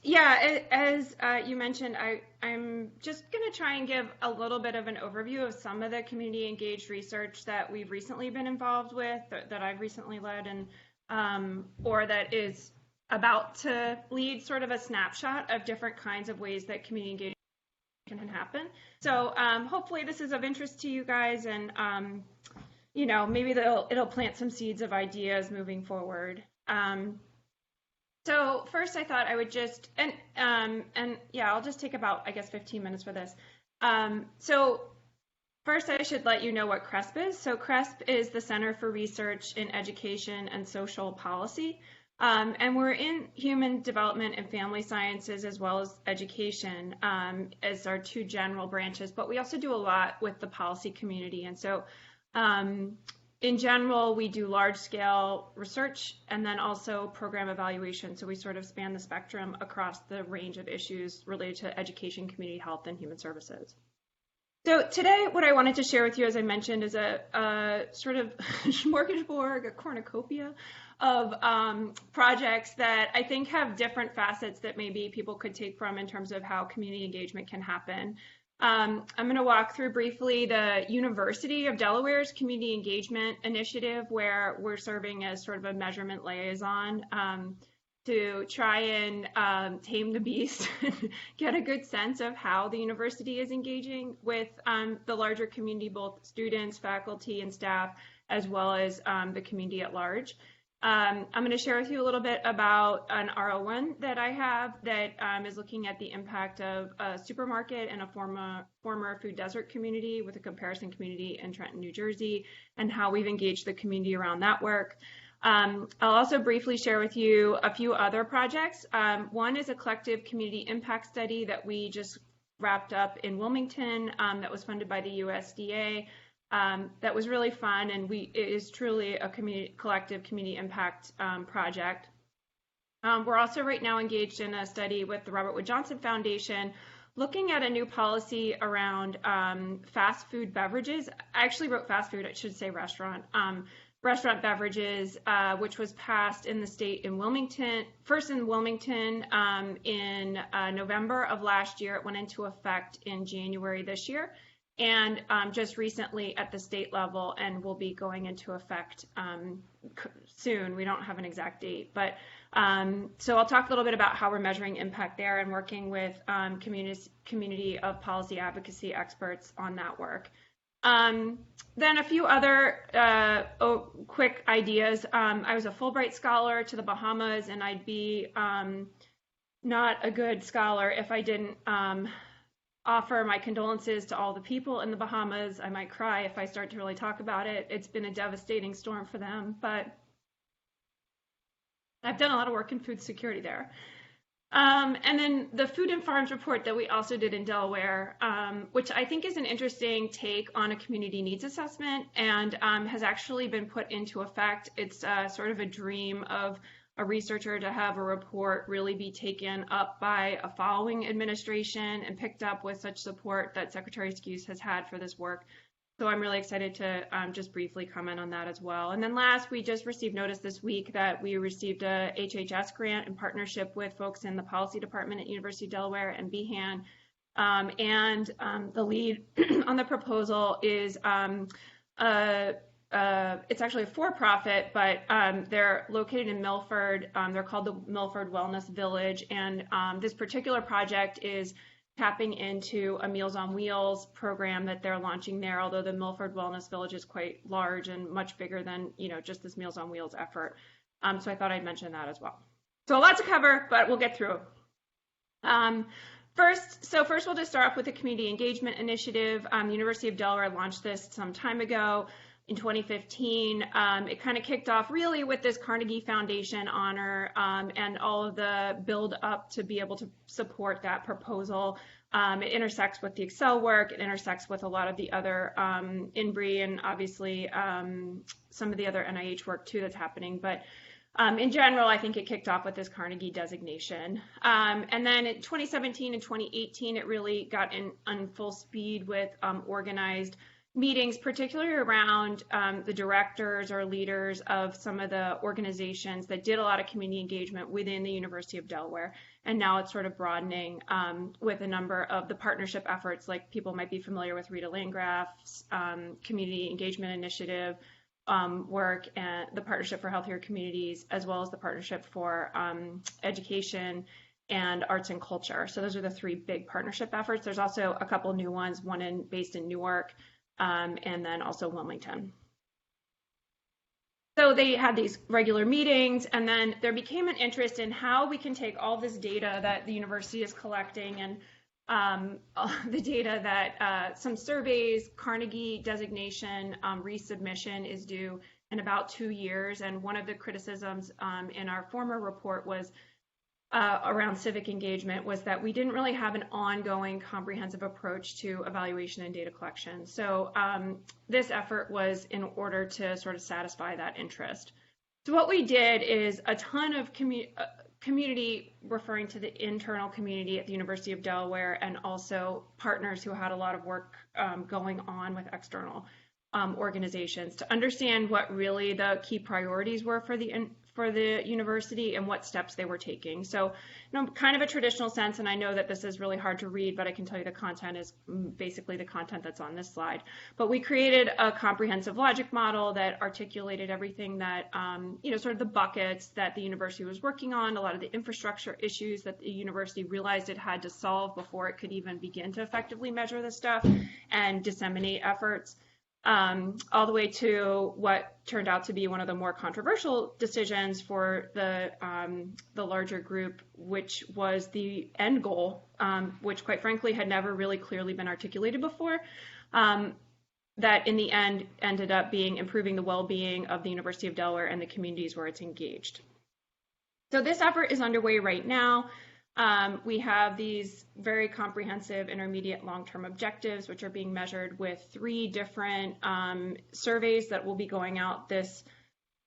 Yeah, as you mentioned, I'm just going to try and give a little bit of an overview of some of the community engaged research that we've recently been involved with, that I've recently led, and or that is about to lead, sort of a snapshot of different kinds of ways that community engagement can happen. So hopefully this is of interest to you guys, and maybe it'll plant some seeds of ideas moving forward. So first I thought I would just, and yeah, I'll just take about, I guess, 15 minutes for this. So first I should let you know what CRESP is. So CRESP is the Center for Research in Education and Social Policy. And we're in human development and family sciences as well as education as our two general branches, but we also do a lot with the policy community. And so in general, we do large-scale research and then also program evaluation. So we sort of span the spectrum across the range of issues related to education, community health, and human services. So today, what I wanted to share with you, as I mentioned, is a sort of smorgasbord, a cornucopia of projects that I think have different facets that maybe people could take from in terms of how community engagement can happen. I'm going to walk through briefly the University of Delaware's Community Engagement Initiative, where we're serving as sort of a measurement liaison to try and tame the beast and get a good sense of how the university is engaging with the larger community, both students, faculty, and staff, as well as the community at large. I'm going to share with you a little bit about an R01 that I have that is looking at the impact of a supermarket and a former food desert community with a comparison community in Trenton, New Jersey, and how we've engaged the community around that work. I'll also briefly share with you a few other projects. One is a collective community impact study that we just wrapped up in Wilmington that was funded by the USDA. That was really fun, and it is truly a collective community impact project. We're also right now engaged in a study with the Robert Wood Johnson Foundation, looking at a new policy around fast food beverages. I actually wrote fast food, I should say restaurant beverages, which was passed in the state in Wilmington, first in Wilmington in November of last year. It went into effect in January this year. And just recently at the state level, and will be going into effect soon. We don't have an exact date, but so I'll talk a little bit about how we're measuring impact there and working with community of policy advocacy experts on that work. Then a few other quick ideas. I was a Fulbright scholar to the Bahamas, and I'd be not a good scholar if I didn't offer my condolences to all the people in the Bahamas. I might cry if I start to really talk about it. It's been a devastating storm for them, but I've done a lot of work in food security there. And then the Food and Farms report that we also did in Delaware, which I think is an interesting take on a community needs assessment, and has actually been put into effect. It's sort of a dream of a researcher to have a report really be taken up by a following administration and picked up with such support that Secretary Skuse has had for this work. So I'm really excited to just briefly comment on that as well. And then last, we just received notice this week that we received a HHS grant in partnership with folks in the policy department at University of Delaware and BHAN. The lead on the proposal is it's actually a for-profit, but they're located in Milford. They're called the Milford Wellness Village, and this particular project is tapping into a Meals on Wheels program that they're launching there, although the Milford Wellness Village is quite large and much bigger than just this Meals on Wheels effort. So I thought I'd mention that as well. So a lot to cover, but we'll get through. First we'll just start off with the Community Engagement Initiative. University of Delaware launched this some time ago. In 2015, it kind of kicked off really with this Carnegie Foundation honor and all of the build up to be able to support that proposal. It intersects with the Excel work, it intersects with a lot of the other INBRE and obviously some of the other NIH work too that's happening. But in general, I think it kicked off with this Carnegie designation. And then in 2017 and 2018, it really got on full speed with organized meetings, particularly around the directors or leaders of some of the organizations that did a lot of community engagement within the University of Delaware. And now it's sort of broadening with a number of the partnership efforts, like people might be familiar with Rita Landgraf's Community Engagement Initiative work, and the Partnership for Healthier Communities, as well as the Partnership for Education and Arts and Culture. So those are the three big partnership efforts. There's also a couple new ones, one based in Newark, and then also Wilmington. So they had these regular meetings, and then there became an interest in how we can take all this data that the university is collecting and the data that some surveys, Carnegie designation resubmission is due in about 2 years. And one of the criticisms in our former report was around civic engagement was that we didn't really have an ongoing comprehensive approach to evaluation and data collection. So this effort was in order to sort of satisfy that interest. So what we did is a ton of community, referring to the internal community at the University of Delaware, and also partners who had a lot of work going on with external organizations to understand what really the key priorities were for the university and what steps they were taking. So, kind of a traditional sense, and I know that this is really hard to read, but I can tell you the content is basically the content that's on this slide. But we created a comprehensive logic model that articulated everything that, sort of the buckets that the university was working on, a lot of the infrastructure issues that the university realized it had to solve before it could even begin to effectively measure this stuff and disseminate efforts. All the way to what turned out to be one of the more controversial decisions for the larger group, which was the end goal, which quite frankly had never really clearly been articulated before, that in the end ended up being improving the well-being of the University of Delaware and the communities where it's engaged. So this effort is underway right now. We have these very comprehensive intermediate long-term objectives, which are being measured with 3 different surveys that will be going out this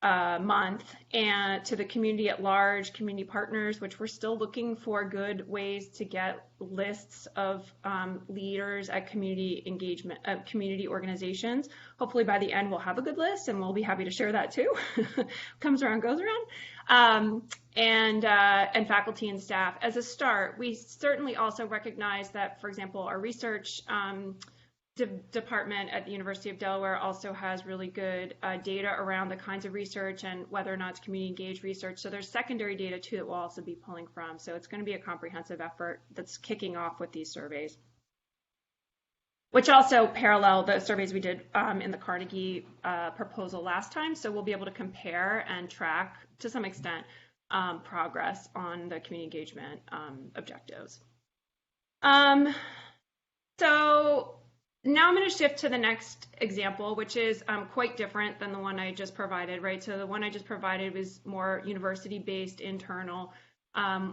month, and to the community at large, community partners, which we're still looking for good ways to get lists of leaders at community engagement, community organizations. Hopefully by the end we'll have a good list, and we'll be happy to share that too. Comes around, goes around. And faculty and staff. As a start, we certainly also recognize that, for example, our research department at the University of Delaware also has really good data around the kinds of research and whether or not it's community engaged research. So there's secondary data too that we'll also be pulling from. So it's going to be a comprehensive effort that's kicking off with these surveys, which also parallel the surveys we did in the Carnegie proposal last time. So we'll be able to compare and track to some extent progress on the community engagement objectives. So now I'm going to shift to the next example, which is quite different than the one I just provided, right? So the one I just provided was more university-based, internal,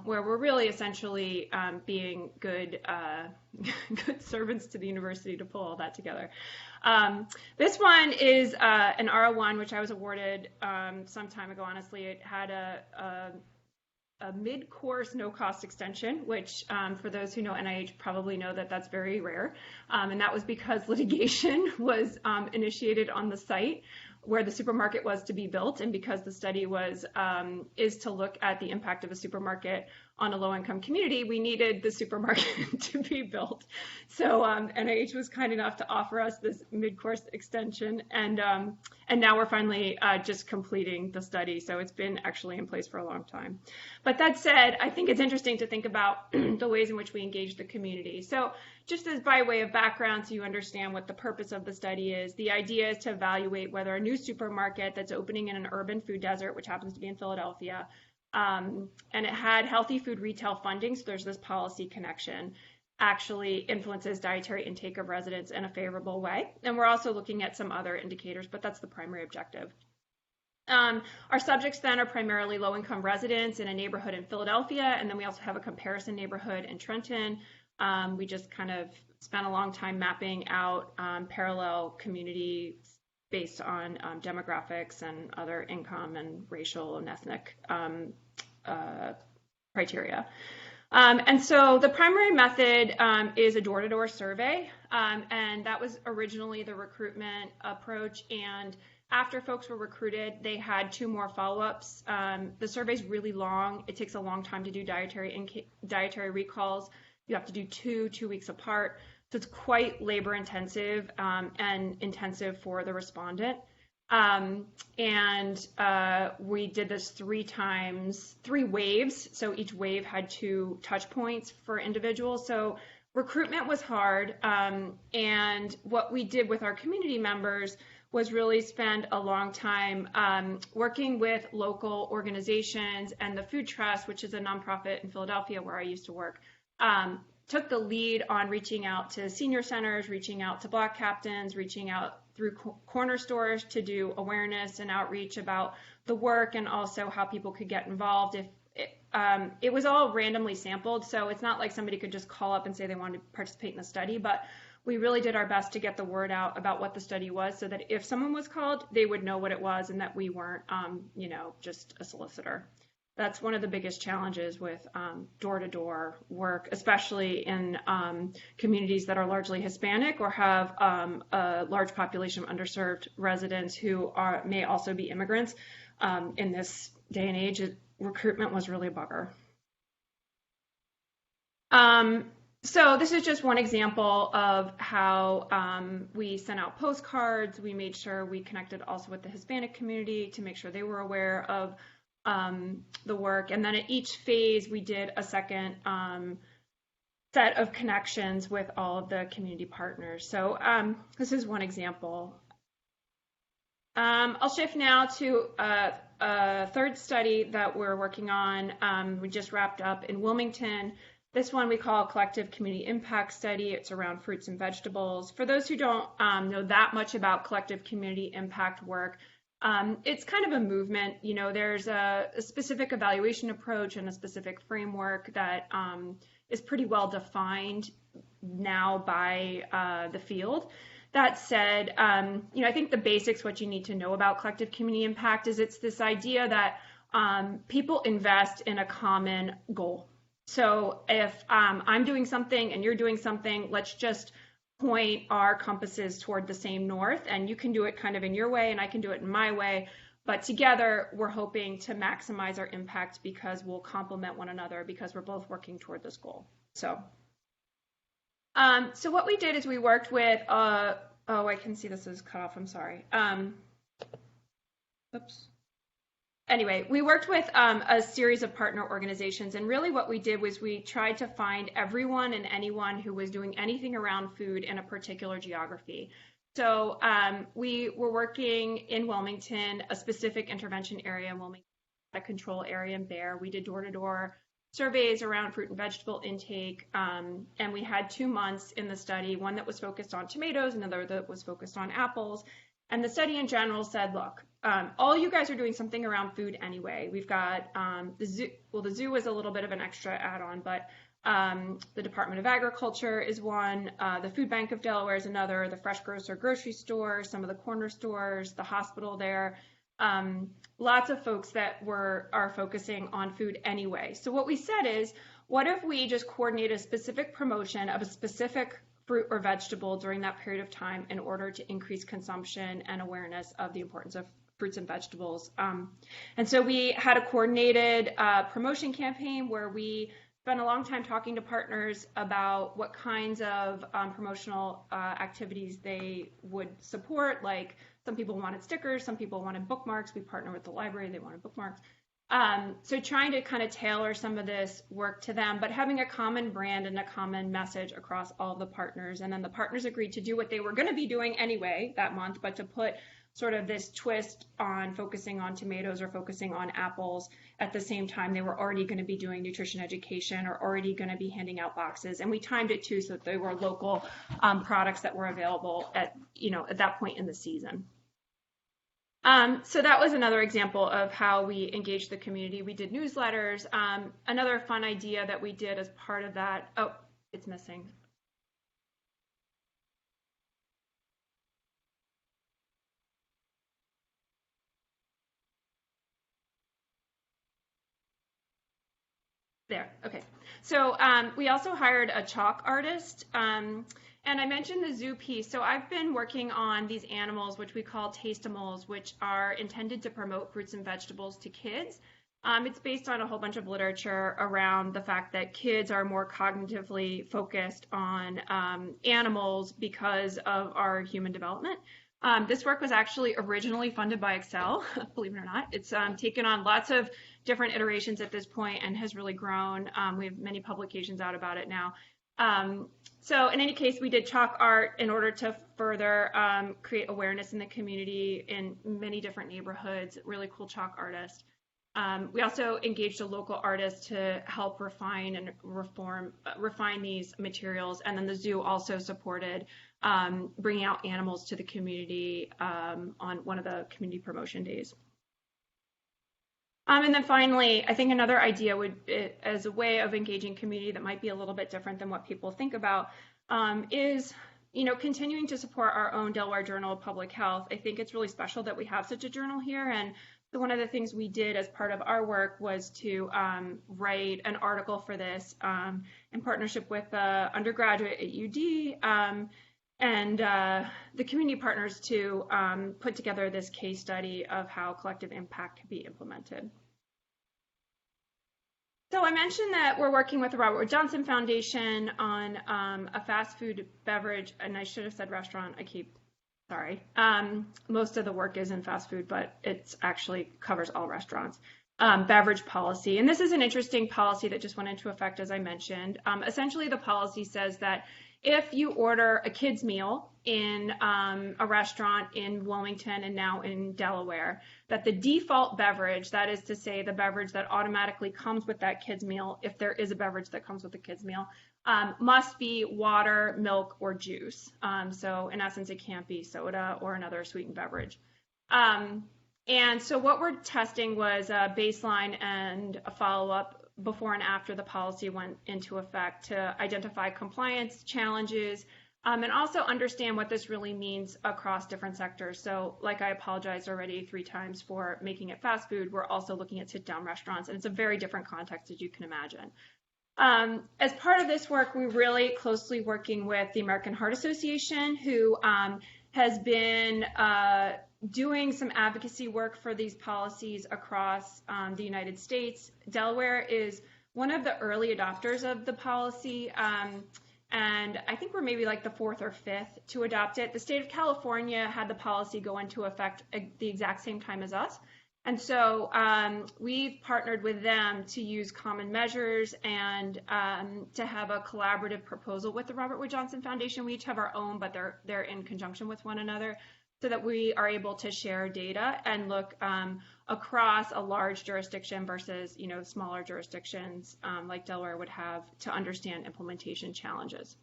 where we're really essentially being good servants to the university to pull all that together. This one is an R01, which I was awarded some time ago. Honestly, it had a mid-course no-cost extension, which for those who know NIH probably know that that's very rare. And that was because litigation was initiated on the site where the supermarket was to be built, and because the study is to look at the impact of a supermarket on a low-income community, we needed the supermarket to be built. So NIH was kind enough to offer us this mid-course extension, and now we're finally just completing the study. So it's been actually in place for a long time. But that said, I think it's interesting to think about the ways in which we engage the community. So just as by way of background, so you understand what the purpose of the study is, the idea is to evaluate whether a new supermarket that's opening in an urban food desert, which happens to be in Philadelphia, and it had healthy food retail funding, so there's this policy connection, actually influences dietary intake of residents in a favorable way. And we're also looking at some other indicators, but that's the primary objective. Our subjects then are primarily low-income residents in a neighborhood in Philadelphia, and then we also have a comparison neighborhood in Trenton. We just kind of spent a long time mapping out parallel communities based on demographics and other income and racial and ethnic criteria. And so the primary method is a door-to-door survey, and that was originally the recruitment approach. And after folks were recruited, they had 2 more follow-ups. The survey's really long. It takes a long time to do dietary recalls. You have to do 2 weeks apart. So it's quite labor intensive and intensive for the respondent. We did this 3 times, 3 waves. So each wave had 2 touch points for individuals. So recruitment was hard. And what we did with our community members was really spend a long time working with local organizations, and the Food Trust, which is a nonprofit in Philadelphia where I used to work, took the lead on reaching out to senior centers, reaching out to Black captains, reaching out through corner stores to do awareness and outreach about the work, and also how people could get involved. It was all randomly sampled, so it's not like somebody could just call up and say they wanted to participate in the study, but we really did our best to get the word out about what the study was, so that if someone was called, they would know what it was and that we weren't, just a solicitor. That's one of the biggest challenges with door-to-door work, especially in communities that are largely Hispanic or have a large population of underserved residents who may also be immigrants. In this day and age, recruitment was really a bugger. So this is just one example of how we sent out postcards. We made sure we connected also with the Hispanic community to make sure they were aware of the work. And then at each phase, we did a second set of connections with all of the community partners. So this is one example. I'll shift now to a third study that we're working on. We just wrapped up in Wilmington. This one we call a collective community impact study. It's around fruits and vegetables. For those who don't know that much about collective community impact work, it's kind of a movement. There's a specific evaluation approach and a specific framework that is pretty well defined now by the field. That said, I think the basics, what you need to know about collective community impact is it's this idea that people invest in a common goal. So if I'm doing something and you're doing something, let's just point our compasses toward the same north, and you can do it kind of in your way and I can do it in my way, but together we're hoping to maximize our impact because we'll complement one another because we're both working toward this goal. So what we did is we worked with I can see this is cut off, I'm sorry. Oops. Anyway, we worked with a series of partner organizations, and really what we did was we tried to find everyone and anyone who was doing anything around food in a particular geography. So we were working in Wilmington, a specific intervention area in Wilmington, a control area in Bear. We did door-to-door surveys around fruit and vegetable intake, and we had 2 months in the study, one that was focused on tomatoes, another that was focused on apples. And the study in general said, look, all you guys are doing something around food anyway. We've got the zoo. Well, the zoo is a little bit of an extra add-on, but the Department of Agriculture is one. The Food Bank of Delaware is another. The Fresh Grocer grocery store, some of the corner stores, the hospital there. Lots of folks that are focusing on food anyway. So what we said is, what if we just coordinate a specific promotion of a specific fruit or vegetable during that period of time in order to increase consumption and awareness of the importance of fruits and vegetables. And so we had a coordinated promotion campaign where we spent a long time talking to partners about what kinds of promotional activities they would support. Like some people wanted stickers, some people wanted bookmarks. We partnered with the library, they wanted bookmarks. So trying to kind of tailor some of this work to them, but having a common brand and a common message across all the partners. And then the partners agreed to do what they were going to be doing anyway that month, but to put sort of this twist on focusing on tomatoes or focusing on apples at the same time they were already going to be doing nutrition education or already going to be handing out boxes. And we timed it too so that they were local products that were available at that point in the season. So that was another example of how we engaged the community. We did newsletters. Another fun idea that we did as part of that, oh, it's missing. There, okay. So we also hired a chalk artist, and I mentioned the zoo piece. So I've been working on these animals, which we call tastimals, which are intended to promote fruits and vegetables to kids. It's based on a whole bunch of literature around the fact that kids are more cognitively focused on animals because of our human development. This work was actually originally funded by Excel, believe it or not. It's taken on lots of different iterations at this point and has really grown. We have many publications out about it now. So in any case, we did chalk art in order to further create awareness in the community in many different neighborhoods, really cool chalk artist. We also engaged a local artist to help refine and refine these materials. And then the zoo also supported bringing out animals to the community on one of the community promotion days. And then finally, I think another idea would, as a way of engaging community that might be a little bit different than what people think about, is continuing to support our own Delaware Journal of Public Health. I think it's really special that we have such a journal here, and so one of the things we did as part of our work was to write an article for this in partnership with the undergraduate at UD and the community partners to put together this case study of how collective impact can be implemented. So I mentioned that we're working with the Robert Wood Johnson Foundation on a fast food beverage, and I should have said restaurant. Sorry. Most of the work is in fast food, but it actually covers all restaurants. Beverage policy. And this is an interesting policy that just went into effect, as I mentioned. Essentially, the policy says that if you order a kid's meal in a restaurant in Wilmington and now in Delaware, that the default beverage, that is to say the beverage that automatically comes with that kid's meal, if there is a beverage that comes with the kid's meal, must be water, milk, or juice. So in essence, it can't be soda or another sweetened beverage. And so what we're testing was a baseline and a follow-up before and after the policy went into effect to identify compliance challenges and also understand what this really means across different sectors. So like I apologized already 3 times for making it fast food, we're also looking at sit-down restaurants, and it's a very different context, as you can imagine. As part of this work, we're really closely working with the American Heart Association, who has been doing some advocacy work for these policies across the United States. Delaware is one of the early adopters of the policy, and I think we're maybe like the 4th or 5th to adopt it. The state of California had the policy go into effect at the exact same time as us. And so we've partnered with them to use common measures and to have a collaborative proposal with the Robert Wood Johnson Foundation. We each have our own, but they're in conjunction with one another, so that we are able to share data and look across a large jurisdiction versus smaller jurisdictions like Delaware would have to understand implementation challenges.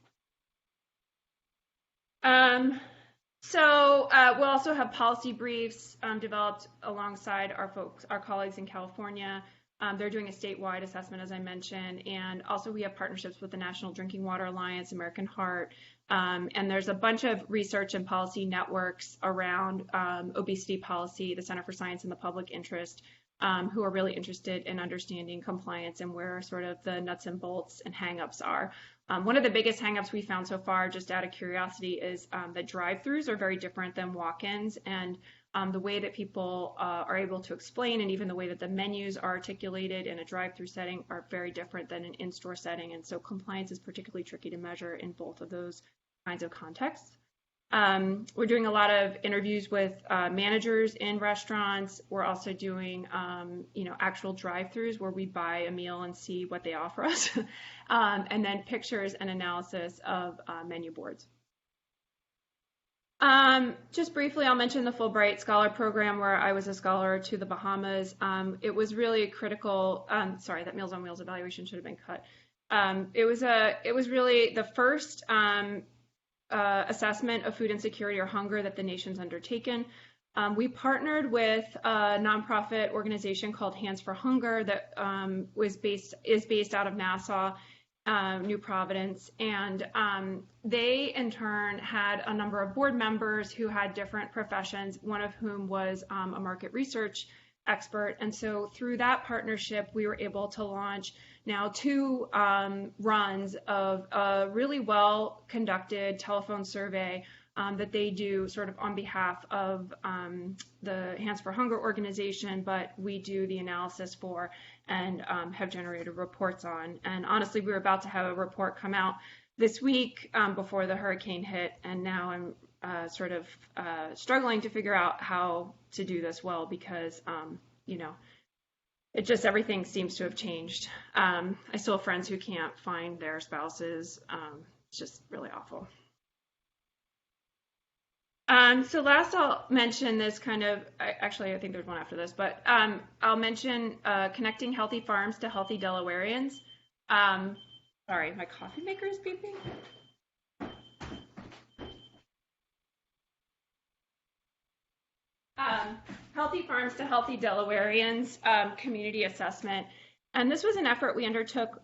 So we'll also have policy briefs developed alongside our colleagues in California. They're doing a statewide assessment, as I mentioned, and also we have partnerships with the National Drinking Water Alliance, American Heart, and there's a bunch of research and policy networks around obesity policy, the Center for Science and the Public Interest, who are really interested in understanding compliance and where sort of the nuts and bolts and hangups are. One of the biggest hangups we found so far, just out of curiosity, is that drive-throughs are very different than walk-ins, and the way that people are able to explain and even the way that the menus are articulated in a drive-through setting are very different than an in-store setting, and so compliance is particularly tricky to measure in both of those kinds of contexts. We're doing a lot of interviews with managers in restaurants. We're also doing, actual drive-throughs where we buy a meal and see what they offer us, and then pictures and analysis of menu boards. Just briefly, I'll mention the Fulbright Scholar Program, where I was a scholar to the Bahamas. It was really critical. Sorry, that Meals on Wheels evaluation should have been cut. It was really the first assessment of food insecurity or hunger that the nation's undertaken. We partnered with a nonprofit organization called Hands for Hunger that is based out of Nassau, New Providence, and they in turn had a number of board members who had different professions, one of whom was a market research expert. And so through that partnership, we were able to launch now 2 runs of a really well conducted telephone survey that they do sort of on behalf of the Hands for Hunger organization, but we do the analysis for and have generated reports on. And honestly, we were about to have a report come out this week before the hurricane hit, and now I'm sort of struggling to figure out how to do this well because, it just, everything seems to have changed. I still have friends who can't find their spouses. It's just really awful. So last I'll mention this kind of, actually I think there's one after this, but I'll mention connecting healthy farms to healthy Delawareans. Sorry, my coffee maker is beeping. Healthy Farms to Healthy Delawareans community assessment. And this was an effort we undertook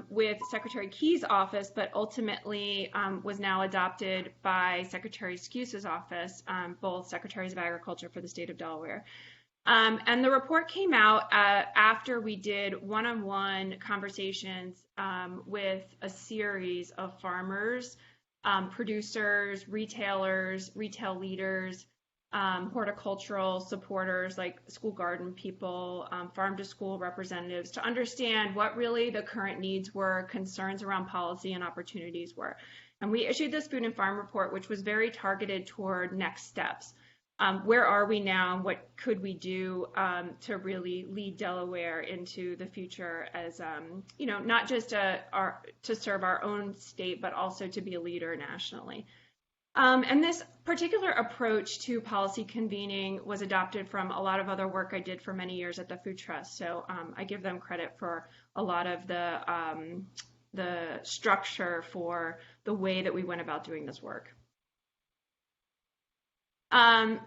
with Secretary Key's office, but ultimately was now adopted by Secretary Scuse's office, both Secretaries of Agriculture for the state of Delaware. And the report came out after we did one-on-one conversations with a series of farmers, producers, retailers, retail leaders, horticultural supporters like school garden people, farm to school representatives, to understand what really the current needs were, concerns around policy and opportunities were. And we issued this food and farm report, which was very targeted toward next steps. Where are we now? What could we do to really lead Delaware into the future as, not just to serve our own state, but also to be a leader nationally. And this particular approach to policy convening was adopted from a lot of other work I did for many years at the Food Trust. So I give them credit for a lot of the structure for the way that we went about doing this work.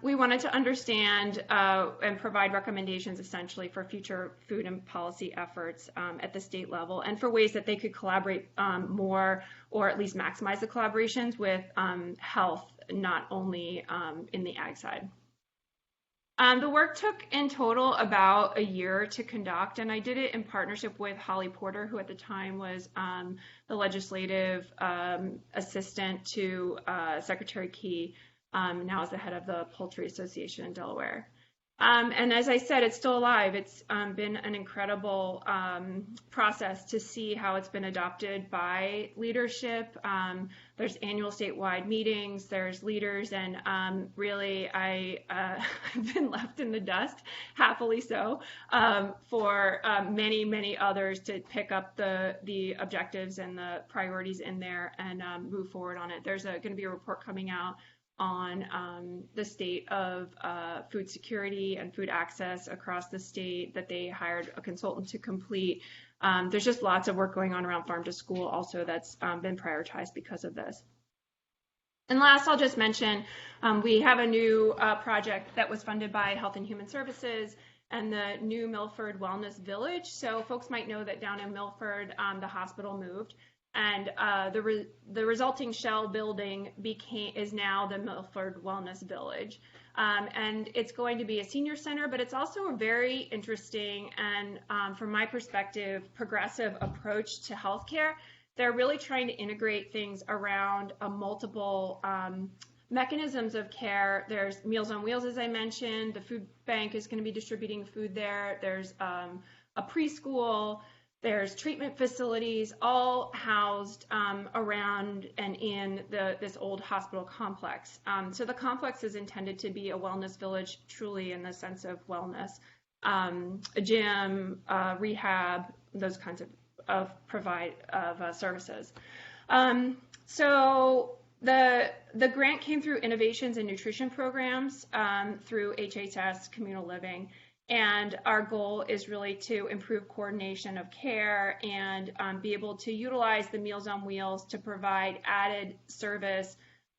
We wanted to understand and provide recommendations essentially for future food and policy efforts at the state level and for ways that they could collaborate more or at least maximize the collaborations with health, not only in the ag side. The work took in total about a year to conduct, and I did it in partnership with Holly Porter, who at the time was the legislative assistant to Secretary Key. Now is the head of the Poultry Association in Delaware. And as I said, it's still alive. It's been an incredible process to see how it's been adopted by leadership. There's annual statewide meetings, there's leaders, and really I've been left in the dust, happily so, for many, many others to pick up the objectives and the priorities in there and move forward on it. There's going to be a report coming out on the state of food security and food access across the state that they hired a consultant to complete. There's just lots of work going on around farm to school also that's been prioritized because of this. And last, I'll just mention, we have a new project that was funded by Health and Human Services and the new Milford Wellness Village. So folks might know that down in Milford, the hospital moved. And the resulting shell building is now the Milford Wellness Village. And it's going to be a senior center, but it's also a very interesting and, from my perspective, progressive approach to healthcare. They're really trying to integrate things around multiple mechanisms of care. There's Meals on Wheels, as I mentioned. The food bank is going to be distributing food there. There's a preschool. There's treatment facilities all housed around and in this old hospital complex. So the complex is intended to be a wellness village, truly in the sense of wellness, a gym, rehab, those kinds of services. So the grant came through innovations in nutrition programs through HHS Communal Living. And our goal is really to improve coordination of care and be able to utilize the Meals on Wheels to provide added service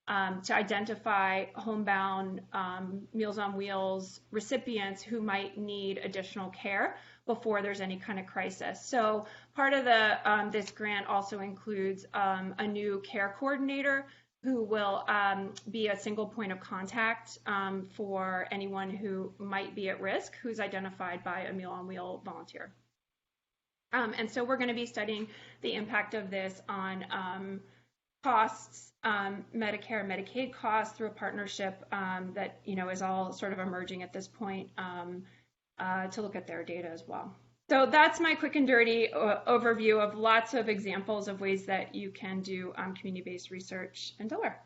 to identify homebound Meals on Wheels recipients who might need additional care before there's any kind of crisis. So part of this grant also includes a new care coordinator who will be a single point of contact for anyone who might be at risk, who's identified by a Meal on Wheel volunteer. And so we're going to be studying the impact of this on costs, Medicare, Medicaid costs through a partnership that is all sort of emerging at this point to look at their data as well. So that's my quick and dirty overview of lots of examples of ways that you can do community-based research in Delaware.